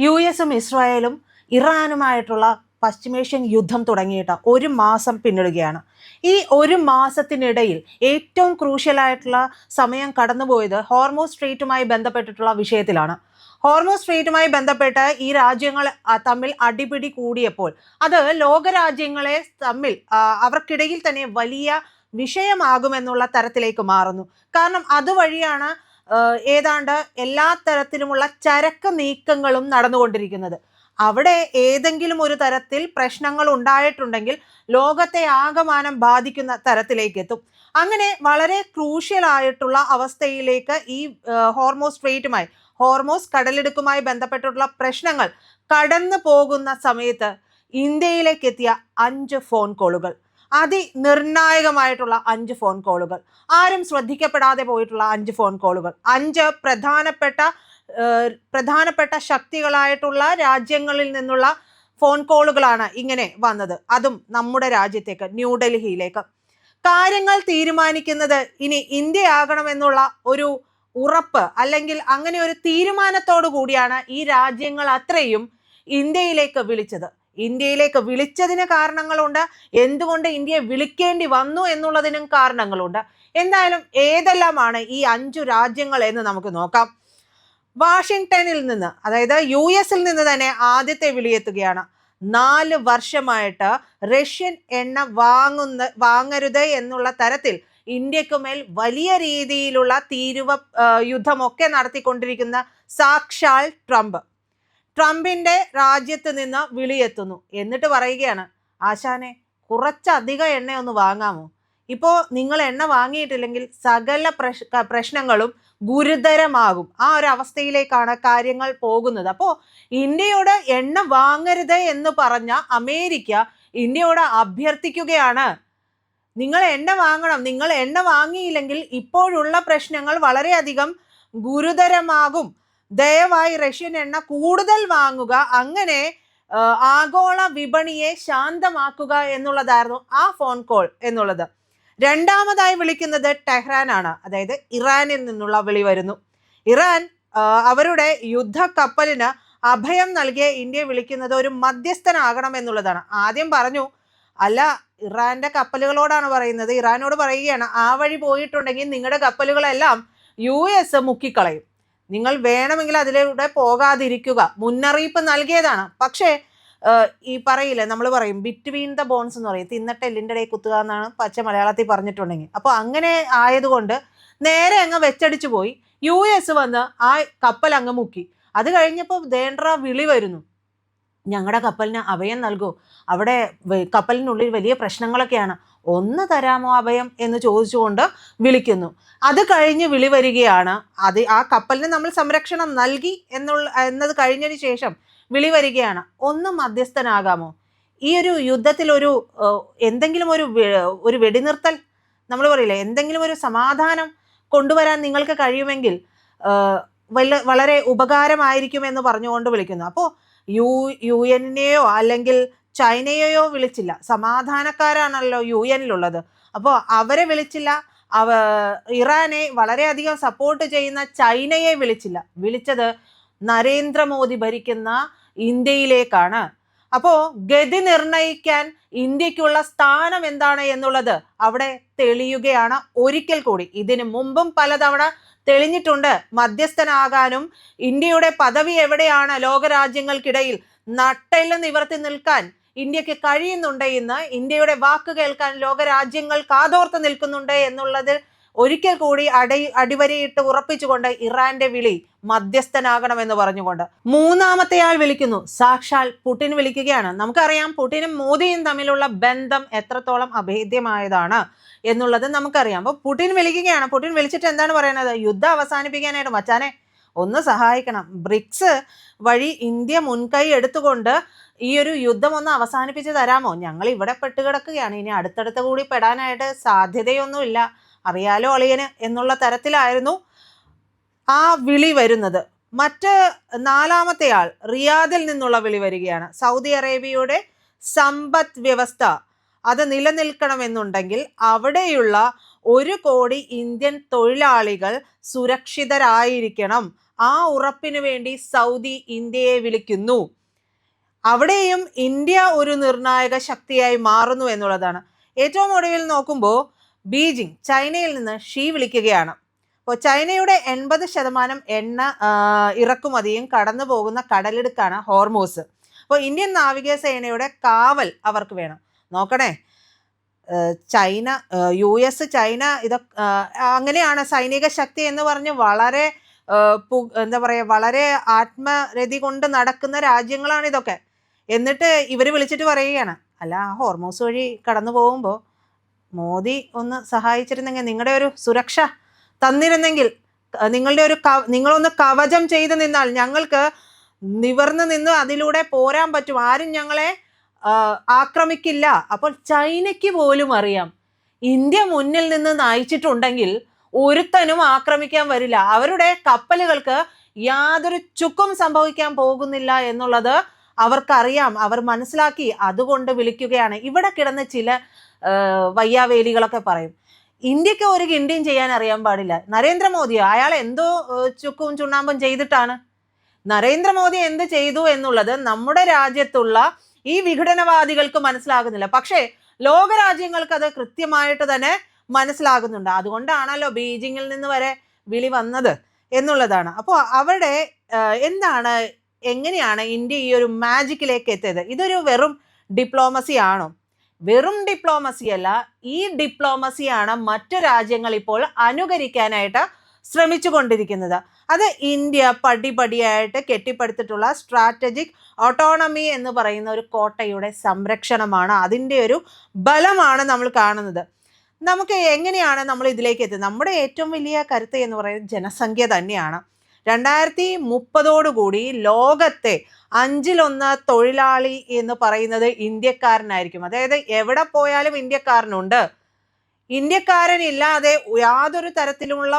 US-ഉം ഇസ്രായേലും ഇറാനുമായിട്ടുള്ള പശ്ചിമേഷ്യൻ യുദ്ധം തുടങ്ങിയിട്ട് 1 മാസം പിന്നിടുകയാണ്. ഈ 1 മാസത്തിനിടയിൽ ഏറ്റവും ക്രൂഷ്യലായിട്ടുള്ള സമയം കടന്നുപോയത് ഹോർമൂസ് സ്ട്രെയ്റ്റുമായി ബന്ധപ്പെട്ടിട്ടുള്ള വിഷയത്തിലാണ്. ഹോർമൂസ് സ്ട്രെയ്റ്റുമായി ബന്ധപ്പെട്ട് ഈ രാജ്യങ്ങൾ തമ്മിൽ അടിപിടി കൂടിയപ്പോൾ അത് ലോകരാജ്യങ്ങളെ തമ്മിൽ അവർക്കിടയിൽ തന്നെ വലിയ വിഷയമാകുമെന്നുള്ള തരത്തിലേക്ക് മാറുന്നു. കാരണം അതുവഴിയാണ് ഏതാണ്ട് എല്ലാ തരത്തിലുമുള്ള ചരക്ക് നീക്കങ്ങളും നടന്നുകൊണ്ടിരിക്കുന്നത്. അവിടെ ഏതെങ്കിലും ഒരു തരത്തിൽ പ്രശ്നങ്ങൾ ഉണ്ടായിട്ടുണ്ടെങ്കിൽ ലോകത്തെ ആകമാനം ബാധിക്കുന്ന തരത്തിലേക്ക് എത്തും. അങ്ങനെ വളരെ ക്രൂഷ്യൽ ആയിട്ടുള്ള അവസ്ഥയിലേക്ക് ഈ ഹോർമൂസ് സ്ട്രെയ്റ്റുമായി ഹോർമൂസ് കടലിടുക്കുമായി ബന്ധപ്പെട്ടിട്ടുള്ള പ്രശ്നങ്ങൾ കടന്നു പോകുന്ന സമയത്ത് ഇന്ത്യയിലേക്ക് എത്തിയ 5 ഫോൺ കോളുകൾ, അതിനിർണായകമായിട്ടുള്ള 5 ഫോൺ കോളുകൾ, ആരും ശ്രദ്ധിക്കപ്പെടാതെ പോയിട്ടുള്ള 5 ഫോൺ കോളുകൾ, 5 പ്രധാനപ്പെട്ട ശക്തികളായിട്ടുള്ള രാജ്യങ്ങളിൽ നിന്നുള്ള ഫോൺ കോളുകളാണ് ഇങ്ങനെ വന്നത്. അതും നമ്മുടെ രാജ്യത്തേക്ക്, ന്യൂഡൽഹിയിലേക്ക്. കാര്യങ്ങൾ തീരുമാനിക്കുന്നത് ഇനി ഇന്ത്യ ആകണമെന്നുള്ള ഒരു ഉറപ്പ് അല്ലെങ്കിൽ അങ്ങനെ ഒരു തീരുമാനത്തോടു കൂടിയാണ് ഈ രാജ്യങ്ങൾ അത്രയും ഇന്ത്യയിലേക്ക് വിളിച്ചത്. ഇന്ത്യയിലേക്ക് വിളിച്ചതിന് കാരണങ്ങളുണ്ട്, എന്തുകൊണ്ട് ഇന്ത്യയെ വിളിക്കേണ്ടി വന്നു എന്നുള്ളതിനും കാരണങ്ങളുണ്ട്. എന്തായാലും ഏതെല്ലാമാണ് ഈ 5 രാജ്യങ്ങൾ എന്ന് നമുക്ക് നോക്കാം. വാഷിങ്ടണിൽ നിന്ന്, അതായത് US-ൽ നിന്ന് തന്നെ ആദ്യത്തെ വിളിയെത്തുകയാണ്. 4 വർഷമായിട്ട് റഷ്യൻ എണ്ണ വാങ്ങരുത് എന്നുള്ള തരത്തിൽ ഇന്ത്യക്കുമേൽ വലിയ രീതിയിലുള്ള തീരുവ യുദ്ധമൊക്കെ നടത്തിക്കൊണ്ടിരിക്കുന്ന സാക്ഷാൽ ട്രംപിന്റെ രാജ്യത്ത് നിന്ന് വിളിയെത്തുന്നു. എന്നിട്ട് പറയുകയാണ്, ആശാനെ കുറച്ചധികം എണ്ണ ഒന്ന് വാങ്ങാമോ? ഇപ്പോൾ നിങ്ങൾ എണ്ണ വാങ്ങിയിട്ടില്ലെങ്കിൽ സകല പ്രശ്നങ്ങളും ഗുരുതരമാകും. ആ ഒരു അവസ്ഥയിലേക്കാണ് കാര്യങ്ങൾ പോകുന്നത്. അപ്പോൾ ഇന്ത്യയോട് എണ്ണ വാങ്ങരുത് എന്ന് പറഞ്ഞ അമേരിക്ക ഇന്ത്യയോട് അഭ്യർത്ഥിക്കുകയാണ്, നിങ്ങൾ എണ്ണ വാങ്ങണം, നിങ്ങൾ എണ്ണ വാങ്ങിയില്ലെങ്കിൽ ഇപ്പോഴുള്ള പ്രശ്നങ്ങൾ വളരെയധികം ഗുരുതരമാകും, ദയവായി റഷ്യൻ എണ്ണ കൂടുതൽ വാങ്ങുക, അങ്ങനെ ആഗോള വിപണിയെ ശാന്തമാക്കുക എന്നുള്ളതായിരുന്നു ആ ഫോൺ കോൾ എന്നുള്ളത്. രണ്ടാമതായി വിളിക്കുന്നത് ടെഹ്റാനാണ്, അതായത് ഇറാനിൽ നിന്നുള്ള വിളി വരുന്നു. ഇറാൻ അവരുടെ യുദ്ധക്കപ്പലിന് അഭയം നൽകിയ ഇന്ത്യ വിളിക്കുന്നത് ഒരു മധ്യസ്ഥനാകണം എന്നുള്ളതാണ്. ആദ്യം പറഞ്ഞു, അല്ല ഇറാന്റെ കപ്പലുകളോടാണ് പറയുന്നത്, ഇറാനോട് പറയുകയാണ്, ആ വഴി പോയിട്ടുണ്ടെങ്കിൽ നിങ്ങളുടെ കപ്പലുകളെല്ലാം US മുക്കിക്കളയും, നിങ്ങൾ വേണമെങ്കിൽ അതിലൂടെ പോകാതിരിക്കുക, മുന്നറിയിപ്പ് നൽകിയതാണ്. പക്ഷേ ഈ പറയില്ലേ, നമ്മൾ പറയും ബിറ്റ്വീൻ ദ ബോൺസ് എന്ന് പറയും, തിന്നിട്ട് എല്ലിൻ്റെ ഇടയിൽ കുത്തുക എന്നാണ് പച്ച മലയാളത്തിൽ പറഞ്ഞിട്ടുണ്ടെങ്കിൽ. അപ്പോൾ അങ്ങനെ ആയതുകൊണ്ട് നേരെ അങ്ങ് വെച്ചടിച്ചു പോയി. US വന്ന് ആ കപ്പൽ അങ്ങ് മുക്കി. അത് കഴിഞ്ഞപ്പോൾ ദേണ്ട്ര വിളി വരുന്നു, ഞങ്ങളുടെ കപ്പലിന് അഭയം നൽകൂ, അവിടെ കപ്പലിനുള്ളിൽ വലിയ പ്രശ്നങ്ങളൊക്കെയാണ്, ഒന്ന് തരാമോ അഭയം എന്ന് ചോദിച്ചുകൊണ്ട് വിളിക്കുന്നു. അത് കഴിഞ്ഞ് വിളി വരികയാണ്, ആ കപ്പലിന് നമ്മൾ സംരക്ഷണം നൽകി എന്നത് കഴിഞ്ഞതിന് ശേഷം വിളി വരികയാണ്, ഒന്ന് മധ്യസ്ഥനാകാമോ? ഈ ഒരു യുദ്ധത്തിൽ എന്തെങ്കിലും ഒരു വെടിനിർത്തൽ, നമ്മൾ പറയില്ലേ, എന്തെങ്കിലും ഒരു സമാധാനം കൊണ്ടുവരാൻ നിങ്ങൾക്ക് കഴിയുമെങ്കിൽ വളരെ ഉപകാരമായിരിക്കുമെന്ന് പറഞ്ഞുകൊണ്ട് വിളിക്കുന്നു. അപ്പോൾ UN-നെയോ അല്ലെങ്കിൽ ചൈനയെയോ വിളിച്ചില്ല, സമാധാനക്കാരാണല്ലോ UN-ലുള്ളത്, അപ്പോൾ അവരെ വിളിച്ചില്ല. ഇറാനെ വളരെയധികം സപ്പോർട്ട് ചെയ്യുന്ന ചൈനയെ വിളിച്ചത് നരേന്ദ്രമോദി ഭരിക്കുന്ന ഇന്ത്യയിലേക്കാണ്. അപ്പോൾ ഗതി നിർണയിക്കാൻ ഇന്ത്യക്കുള്ള സ്ഥാനം എന്താണ് എന്നുള്ളത് അവിടെ തെളിയുകയാണ് ഒരിക്കൽ കൂടി. ഇതിനു മുമ്പും പലതവണ തെളിഞ്ഞിട്ടുണ്ട്. മധ്യസ്ഥനാകാനും ഇന്ത്യയുടെ പദവി എവിടെയാണ് ലോകരാജ്യങ്ങൾക്കിടയിൽ നട്ടെല്ല് നിവർത്തി നിൽക്കാൻ ഇന്ത്യക്ക് കഴിയുന്നുണ്ട് എന്ന്, ഇന്ത്യയുടെ വാക്ക് കേൾക്കാൻ ലോകരാജ്യങ്ങൾ കാതോർത്ത് നിൽക്കുന്നുണ്ട് എന്നുള്ളത് ഒരിക്കൽ കൂടി അടിവരയിട്ട് ഉറപ്പിച്ചുകൊണ്ട് ഇറാന്റെ വിളി മധ്യസ്ഥനാകണമെന്ന് പറഞ്ഞുകൊണ്ട്. മൂന്നാമത്തെ ആൾ വിളിക്കുന്നു, സാക്ഷാൽ പുടിൻ വിളിക്കുകയാണ്. നമുക്കറിയാം പുടിനും മോദിയും തമ്മിലുള്ള ബന്ധം എത്രത്തോളം അഭേദ്യമായതാണ് എന്നുള്ളത് നമുക്കറിയാം. അപ്പോൾ പുടിൻ വിളിക്കുകയാണ്. പുടിൻ വിളിച്ചിട്ട് എന്താണ് പറയുന്നത്? യുദ്ധം അവസാനിപ്പിക്കാനായിട്ട് മച്ചാനെ ഒന്ന് സഹായിക്കണം, ബ്രിക്സ് വഴി ഇന്ത്യ മുൻകൈ എടുത്തുകൊണ്ട് ഈ ഒരു യുദ്ധം ഒന്ന് അവസാനിപ്പിച്ച് തരാമോ? ഞങ്ങൾ ഇവിടെ പെട്ടുകിടക്കുകയാണ്, ഇനി അടുത്തടുത്ത് കൂടി പെടാനായിട്ട് സാധ്യതയൊന്നുമില്ല, അറിയാലോ അളിയന് എന്നുള്ള തരത്തിലായിരുന്നു ആ വിളി വരുന്നത്. മറ്റ് നാലാമത്തെ ആൾ റിയാദിൽ നിന്നുള്ള വിളി വരികയാണ്. സൗദി അറേബ്യയുടെ സമ്പദ് വ്യവസ്ഥ അത് നിലനിൽക്കണമെന്നുണ്ടെങ്കിൽ അവിടെയുള്ള 1 കോടി ഇന്ത്യൻ തൊഴിലാളികൾ സുരക്ഷിതരായിരിക്കണം, ആ ഉറപ്പിന് വേണ്ടി സൗദി ഇന്ത്യയെ വിളിക്കുന്നു. അവിടെയും ഇന്ത്യ ഒരു നിർണായക ശക്തിയായി മാറുന്നു എന്നുള്ളതാണ്. ഏറ്റവും ഒടുവിൽ നോക്കുമ്പോൾ ബീജിംഗ് ചൈനയിൽ നിന്ന് ഷീ വിളിക്കുകയാണ്. അപ്പോൾ ചൈനയുടെ 80% എണ്ണ ഇറക്കുമതിയും കടന്നു പോകുന്ന കടലിടുക്കാണ് ഹോർമൂസ്. അപ്പോൾ ഇന്ത്യൻ നാവികസേനയുടെ കാവൽ അവർക്ക് വേണം. നോക്കണേ, ചൈന, US, ചൈന ഇതൊക്കെ അങ്ങനെയാണ് സൈനിക ശക്തി എന്ന് പറഞ്ഞ് വളരെ എന്താ പറയുക, വളരെ ആത്മരതി കൊണ്ട് നടക്കുന്ന രാജ്യങ്ങളാണ് ഇതൊക്കെ. എന്നിട്ട് ഇവർ വിളിച്ചിട്ട് പറയുകയാണ്, അല്ല ആ ഹോർമൂസ് വഴി കടന്നു പോകുമ്പോൾ മോദി ഒന്ന് സഹായിച്ചിരുന്നെങ്കിൽ, നിങ്ങളുടെ ഒരു സുരക്ഷ തന്നിരുന്നെങ്കിൽ, നിങ്ങളൊന്ന് കവചം ചെയ്ത് നിന്നാൽ ഞങ്ങൾക്ക് നിവർന്ന് നിന്ന് അതിലൂടെ പോരാൻ പറ്റും, ആരും ഞങ്ങളെ ആക്രമിക്കില്ല. അപ്പോൾ ചൈനയ്ക്ക് പോലും അറിയാം, ഇന്ത്യ മുന്നിൽ നിന്ന് നയിച്ചിട്ടുണ്ടെങ്കിൽ ഒരുത്തനും ആക്രമിക്കാൻ വരില്ല, അവരുടെ കപ്പലുകൾക്ക് യാതൊരു ചുക്കും സംഭവിക്കാൻ പോകുന്നില്ല എന്നുള്ളത് അവർക്കറിയാം, അവർ മനസ്സിലാക്കി. അതുകൊണ്ട് വിളിക്കുകയാണ്. ഇവിടെ കിടന്ന് ചില വയ്യാവേലികളൊക്കെ പറയും, ഇന്ത്യക്ക് ഒരു കിണ്ടിയും ചെയ്യാൻ അറിയാൻ പാടില്ല. നരേന്ദ്രമോദിയോ, അയാൾ എന്തോ ചുക്കും ചുണ്ണാമ്പും ചെയ്തിട്ടാണ്? നരേന്ദ്രമോദി എന്ത് ചെയ്തു എന്നുള്ളത് നമ്മുടെ രാജ്യത്തുള്ള ഈ വിഘടനവാദികൾക്ക് മനസ്സിലാകുന്നില്ല. പക്ഷേ ലോകരാജ്യങ്ങൾക്ക് അത് കൃത്യമായിട്ട് തന്നെ മനസ്സിലാകുന്നുണ്ട്. അതുകൊണ്ടാണല്ലോ ബീജിങ്ങിൽ നിന്ന് വരെ വിളി വന്നത് എന്നുള്ളതാണ്. അപ്പോൾ അവിടെ എന്താണ്, എങ്ങനെയാണ് ഇന്ത്യ ഈ ഒരു മാജിക്കിലേക്ക് എത്തിയത്? ഇതൊരു വെറും ഡിപ്ലോമസി ആണോ? വെറും ഡിപ്ലോമസി അല്ല. ഈ ഡിപ്ലോമസിയാണ് മറ്റു രാജ്യങ്ങൾ ഇപ്പോൾ അനുകരിക്കാനായിട്ട് ശ്രമിച്ചു കൊണ്ടിരിക്കുന്നത്. അത് ഇന്ത്യ പടിപടിയായിട്ട് കെട്ടിപ്പടുത്തിട്ടുള്ള സ്ട്രാറ്റജിക് ഓട്ടോണമി എന്ന് പറയുന്ന ഒരു കോട്ടയുടെ സംരക്ഷണമാണ്, അതിൻ്റെ ഒരു ബലമാണ് നമ്മൾ കാണുന്നത്. നമുക്ക് എങ്ങനെയാണ് നമ്മൾ ഇതിലേക്ക് എത്തുന്നത്? നമ്മുടെ ഏറ്റവും വലിയ കരുത്ത് എന്ന് പറയുന്നത് ജനസംഖ്യ തന്നെയാണ്. 2030 ലോകത്തെ 1/5 തൊഴിലാളി എന്ന് പറയുന്നത് ഇന്ത്യക്കാരനായിരിക്കും. അതായത് എവിടെ പോയാലും ഇന്ത്യക്കാരനുണ്ട്. ഇന്ത്യക്കാരനില്ലാതെ യാതൊരു തരത്തിലുള്ള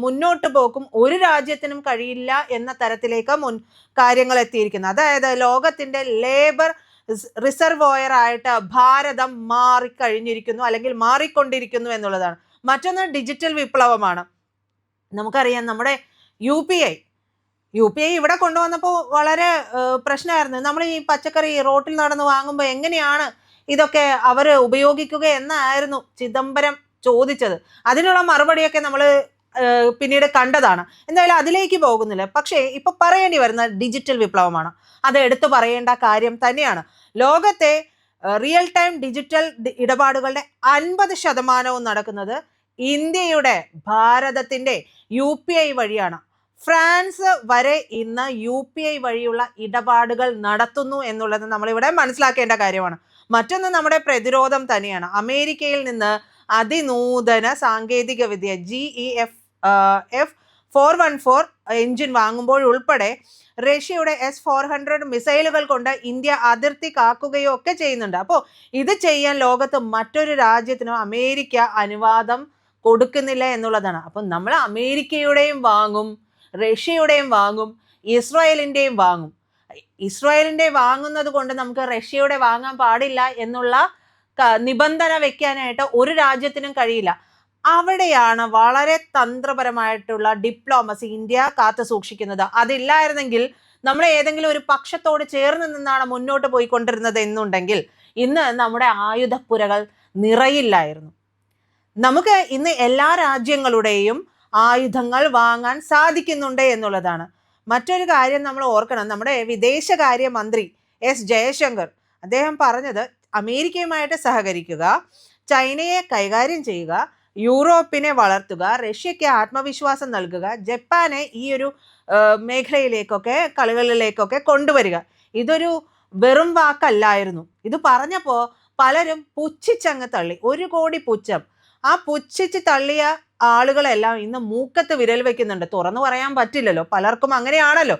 മുന്നോട്ട് പോക്കും ഒരു രാജ്യത്തിനും കഴിയില്ല എന്ന തരത്തിലേക്ക് കാര്യങ്ങൾ എത്തിയിരിക്കുന്നു. അതായത് ലോകത്തിന്റെ ലേബർ റിസർവോയർ ആയിട്ട് ഭാരതം മാറിക്കഴിഞ്ഞിരിക്കുന്നു, അല്ലെങ്കിൽ മാറിക്കൊണ്ടിരിക്കുന്നു എന്നുള്ളതാണ്. മറ്റൊന്ന് ഡിജിറ്റൽ വിപ്ലവമാണ്. നമുക്കറിയാം, നമ്മുടെ UPI ഇവിടെ കൊണ്ടുവന്നപ്പോൾ വളരെ പ്രശ്നമായിരുന്നു. നമ്മൾ ഈ പച്ചക്കറി റോട്ടിൽ നടന്ന് വാങ്ങുമ്പോൾ എങ്ങനെയാണ് ഇതൊക്കെ അവർ ഉപയോഗിക്കുക എന്നായിരുന്നു ചിദംബരം ചോദിച്ചത്. അതിനുള്ള മറുപടിയൊക്കെ നമ്മൾ പിന്നീട് കണ്ടതാണ്. എന്തായാലും അതിലേക്ക് പോകുന്നില്ല. പക്ഷേ ഇപ്പൊ പറയേണ്ടി വരുന്ന ഡിജിറ്റൽ വിപ്ലവമാണ്. അത് എടുത്തു പറയേണ്ട കാര്യം തന്നെയാണ്. ലോകത്തെ റിയൽ ടൈം ഡിജിറ്റൽ ഇടപാടുകളുടെ 50% നടക്കുന്നത് ഇന്ത്യയുടെ, ഭാരതത്തിന്റെ UPI വഴിയാണ്. ഫ്രാൻസ് വരെ ഇന്ന് UPI വഴിയുള്ള ഇടപാടുകൾ നടത്തുന്നു എന്നുള്ളത് നമ്മളിവിടെ മനസ്സിലാക്കേണ്ട കാര്യമാണ്. മറ്റൊന്ന് നമ്മുടെ പ്രതിരോധം തന്നെയാണ്. അമേരിക്കയിൽ നിന്ന് അതിനൂതന സാങ്കേതിക വിദ്യ GEF-414 എഞ്ചിൻ വാങ്ങുമ്പോഴുൾപ്പെടെ റഷ്യയുടെ S-400 മിസൈലുകൾ കൊണ്ട് ഇന്ത്യ അതിർത്തി കാക്കുകയോ ഒക്കെ ചെയ്യുന്നുണ്ട്. അപ്പോൾ ഇത് ചെയ്യാൻ ലോകത്ത് മറ്റൊരു രാജ്യത്തിനോ അമേരിക്ക അനുവാദം കൊടുക്കുന്നില്ല എന്നുള്ളതാണ്. അപ്പം നമ്മൾ അമേരിക്കയുടെയും വാങ്ങും, റഷ്യയുടെയും വാങ്ങും, ഇസ്രായേലിൻ്റെയും വാങ്ങും. ഇസ്രായേലിൻ്റെ വാങ്ങുന്നത് കൊണ്ട് നമുക്ക് റഷ്യയുടെ വാങ്ങാൻ പാടില്ല എന്നുള്ള നിബന്ധന വെക്കാനായിട്ട് ഒരു രാജ്യത്തിനും കഴിയില്ല. അവിടെയാണ് വളരെ തന്ത്രപരമായിട്ടുള്ള ഡിപ്ലോമസി ഇന്ത്യ കാത്തു സൂക്ഷിക്കുന്നത്. അതില്ലായിരുന്നെങ്കിൽ നമ്മൾ ഏതെങ്കിലും ഒരു പക്ഷത്തോട് ചേർന്ന് നിന്നാണ് മുന്നോട്ട് പോയിക്കൊണ്ടിരുന്നത് എന്നുണ്ടെങ്കിൽ ഇന്ന് നമ്മുടെ ആയുധപ്പുരകൾ നിറയില്ലായിരുന്നു. നമുക്ക് ഇന്ന് എല്ലാ രാജ്യങ്ങളുടെയും ആയുധങ്ങൾ വാങ്ങാൻ സാധിക്കുന്നുണ്ട് എന്നുള്ളതാണ്. മറ്റൊരു കാര്യം നമ്മൾ ഓർക്കണം, നമ്മുടെ വിദേശകാര്യ മന്ത്രി S. ജയശങ്കർ അദ്ദേഹം പറഞ്ഞത് അമേരിക്കയുമായിട്ട് സഹകരിക്കുക, ചൈനയെ കൈകാര്യം ചെയ്യുക, യൂറോപ്പിനെ വളർത്തുക, റഷ്യയ്ക്ക് ആത്മവിശ്വാസം നൽകുക, ജപ്പാനെ ഈ ഒരു മേഖലയിലേക്കൊക്കെ കളികളിലേക്കൊക്കെ കൊണ്ടുവരിക. ഇതൊരു വെറും വാക്കല്ലായിരുന്നു. ഇത് പറഞ്ഞപ്പോൾ പലരും പുച്ഛിച്ചങ്ങ് തള്ളി. 1 കോടി പുച്ഛം. ആ പുച്ഛിച്ച് തള്ളിയ ആളുകളെല്ലാം ഇന്ന് മൂക്കത്ത് വിരൽ വെക്കുന്നുണ്ട്. തുറന്നു പറയാൻ പറ്റില്ലല്ലോ, പലർക്കും അങ്ങനെയാണല്ലോ,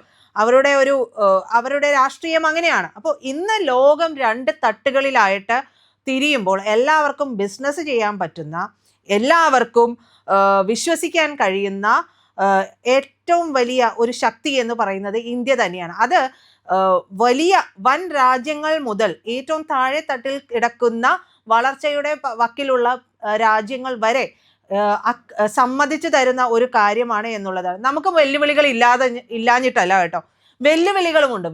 അവരുടെ രാഷ്ട്രീയം അങ്ങനെയാണ്. അപ്പോൾ ഇന്ന് ലോകം 2 തട്ടുകളിലായിട്ട് തിരിയുമ്പോൾ എല്ലാവർക്കും ബിസിനസ് ചെയ്യാൻ പറ്റുന്ന, എല്ലാവർക്കും വിശ്വസിക്കാൻ കഴിയുന്ന ഏറ്റവും വലിയ ഒരു ശക്തി എന്ന് പറയുന്നത് ഇന്ത്യ തന്നെയാണ്. അത് വലിയ വൻ രാജ്യങ്ങൾ മുതൽ ഏറ്റവും താഴെ തട്ടിൽ കിടക്കുന്ന വളർച്ചയുടെ വക്കിലുള്ള രാജ്യങ്ങൾ വരെ സമ്മതിച്ചു തരുന്ന ഒരു കാര്യമാണ് എന്നുള്ളതാണ്. നമുക്ക് വെല്ലുവിളികൾ ഇല്ലാഞ്ഞിട്ടല്ല കേട്ടോ, വെല്ലുവിളികളുമുണ്ട്.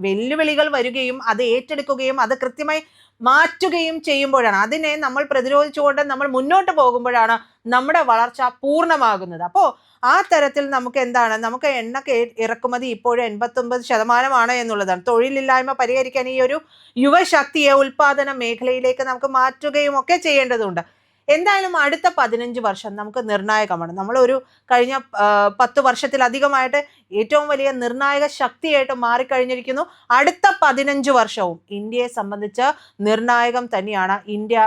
വെല്ലുവിളികൾ വരികയും അത് ഏറ്റെടുക്കുകയും അത് കൃത്യമായി മാറ്റുകയും ചെയ്യുമ്പോഴാണ്, അതിനെ നമ്മൾ പ്രതിരോധിച്ചുകൊണ്ട് നമ്മൾ മുന്നോട്ട് പോകുമ്പോഴാണ് നമ്മുടെ വളർച്ച പൂർണ്ണമാകുന്നത്. അപ്പോൾ ആ തരത്തിൽ നമുക്ക് എന്താണ്, നമുക്ക് എണ്ണ ഇറക്കുമതി ഇപ്പോഴും 89% എന്നുള്ളതാണ്. തൊഴിലില്ലായ്മ പരിഹരിക്കാൻ ഈ ഒരു യുവശക്തിയെ ഉൽപാദന മേഖലയിലേക്ക് നമുക്ക് മാറ്റുകയും ഒക്കെ ചെയ്യേണ്ടതുണ്ട്. എന്തായാലും അടുത്ത 15 വർഷം നമുക്ക് നിർണായകമാണ്. നമ്മളൊരു കഴിഞ്ഞ 10 വർഷത്തിലധികമായിട്ട് ഏറ്റവും വലിയ നിർണായക ശക്തിയായിട്ട് മാറിക്കഴിഞ്ഞിരിക്കുന്നു. അടുത്ത 15 വർഷവും ഇന്ത്യയെ സംബന്ധിച്ച് നിർണായകം തന്നെയാണ്. ഇന്ത്യ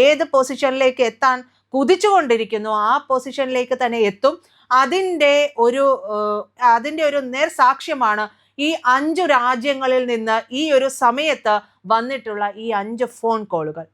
ഏത് പൊസിഷനിലേക്ക് എത്താൻ കുതിച്ചുകൊണ്ടിരിക്കുന്നു ആ പൊസിഷനിലേക്ക് തന്നെ എത്തും. അതിൻ്റെ ഒരു നേർസാക്ഷ്യമാണ് ഈ 5 രാജ്യങ്ങളിൽ നിന്ന് ഈ ഒരു സമയത്ത് വന്നിട്ടുള്ള ഈ 5 ഫോൺ കോളുകൾ.